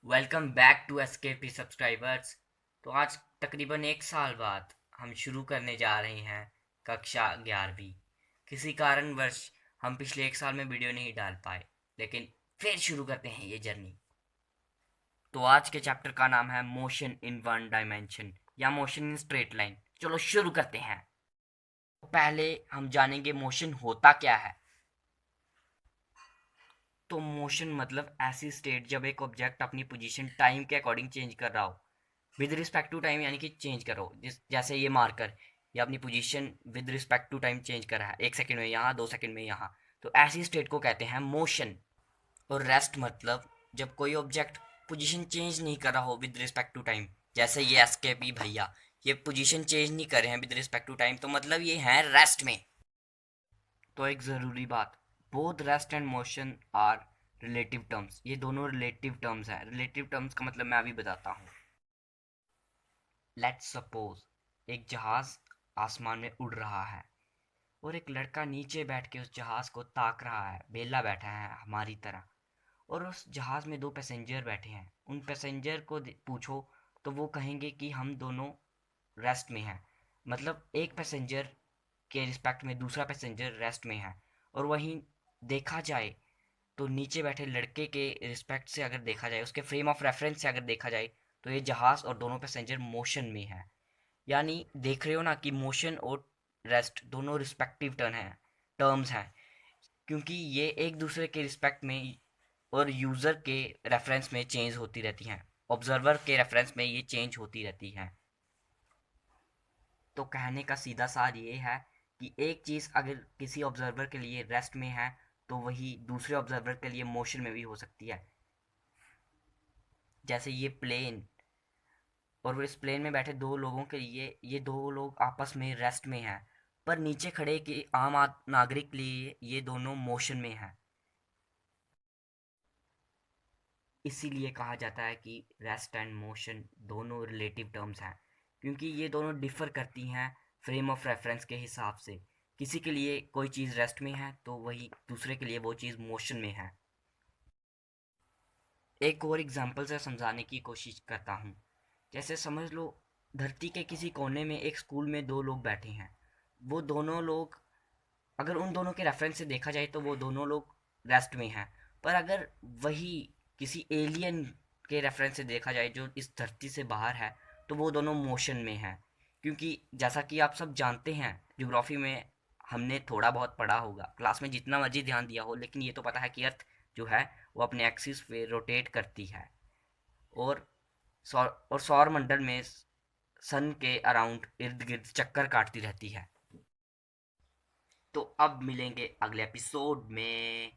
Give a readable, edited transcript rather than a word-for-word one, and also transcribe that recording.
Welcome back to SKP subscribers. तो आज तकरीबन एक साल बाद हम शुरू करने जा रहे हैं कक्षा 11वीं। किसी कारणवश हम पिछले एक साल में वीडियो नहीं डाल पाए, लेकिन फिर शुरू करते हैं ये जर्नी। तो आज के चैप्टर का नाम है मोशन इन वन डायमेंशन या मोशन इन स्ट्रेट लाइन। चलो शुरू करते हैं। पहले हम जानेंगे मोशन होता क्या है। तो मोशन मतलब ऐसी स्टेट जब एक ऑब्जेक्ट अपनी पोजीशन टाइम के अकॉर्डिंग चेंज कर रहा हो, विद रिस्पेक्ट टू टाइम, यानी कि चेंज करो। जैसे ये मार्कर, ये अपनी position with respect to time change कर रहा है, 1 सेकंड में यहाँ, 2 सेकंड में यहाँ। तो ऐसी स्टेट को कहते हैं मोशन। और रेस्ट मतलब जब कोई ऑब्जेक्ट पोजीशन चेंज नहीं कर रहा हो विद रिस्पेक्ट टू टाइम। जैसे ये एसकेपी भैया, ये पोजीशन चेंज नहीं कर रहे हैं विद रिस्पेक्ट टू टाइम, तो मतलब ये है रेस्ट में। तो एक ज़रूरी बात, both rest and motion are relative terms. ये दोनों रिलेटिव टर्म्स हैं। रिलेटिव टर्म्स का मतलब मैं अभी बताता हूँ। लेट्स सपोज एक जहाज आसमान में उड़ रहा है और एक लड़का नीचे बैठ के उस जहाज को ताक रहा है, बेला बैठा है हमारी तरह। और उस जहाज में दो पैसेंजर बैठे हैं। उन पैसेंजर को पूछो तो वो कहेंगे कि हम दोनों रेस्ट में हैं। मतलब एक पैसेंजर के रिस्पेक्ट में दूसरा पैसेंजर रेस्ट में है। और वहीं देखा जाए तो नीचे बैठे लड़के के रिस्पेक्ट से अगर देखा जाए, उसके फ्रेम ऑफ रेफरेंस से अगर देखा जाए, तो ये जहाज और दोनों पैसेंजर मोशन में है। यानी देख रहे हो ना कि मोशन और रेस्ट दोनों रिस्पेक्टिव टर्म्स हैं, क्योंकि ये एक दूसरे के रिस्पेक्ट में और यूज़र के रेफरेंस में चेंज होती रहती हैं। ऑब्जर्वर के रेफरेंस में ये चेंज होती रहती हैं। तो कहने का सीधा सार ये है कि एक चीज़ अगर किसी ऑब्जर्वर के लिए रेस्ट में है, तो वही दूसरे ऑब्जर्वर के लिए मोशन में भी हो सकती है। जैसे ये प्लेन, और वो इस प्लेन में बैठे दो लोगों के लिए ये दो लोग आपस में रेस्ट में हैं, पर नीचे खड़े के नागरिक के लिए ये दोनों मोशन में हैं। इसीलिए कहा जाता है कि रेस्ट एंड मोशन दोनों रिलेटिव टर्म्स हैं, क्योंकि ये दोनों डिफर करती हैं फ्रेम ऑफ रेफरेंस के हिसाब से। किसी के लिए कोई चीज़ रेस्ट में है तो वही दूसरे के लिए वो चीज़ मोशन में है। एक और एग्जांपल से समझाने की कोशिश करता हूँ। जैसे समझ लो, धरती के किसी कोने में एक स्कूल में दो लोग बैठे हैं। वो दोनों लोग, अगर उन दोनों के रेफरेंस से देखा जाए तो वो दोनों लोग रेस्ट में हैं। पर अगर वही किसी एलियन के रेफरेंस से देखा जाए जो इस धरती से बाहर है, तो वो दोनों मोशन में हैं। क्योंकि जैसा कि आप सब जानते हैं, ज्योग्राफी में हमने थोड़ा बहुत पढ़ा होगा, क्लास में जितना मर्जी ध्यान दिया हो, लेकिन ये तो पता है कि अर्थ जो है वो अपने एक्सिस पे रोटेट करती है। और सौर मंडल में सन के अराउंड इर्द गिर्द चक्कर काटती रहती है। तो अब मिलेंगे अगले एपिसोड में।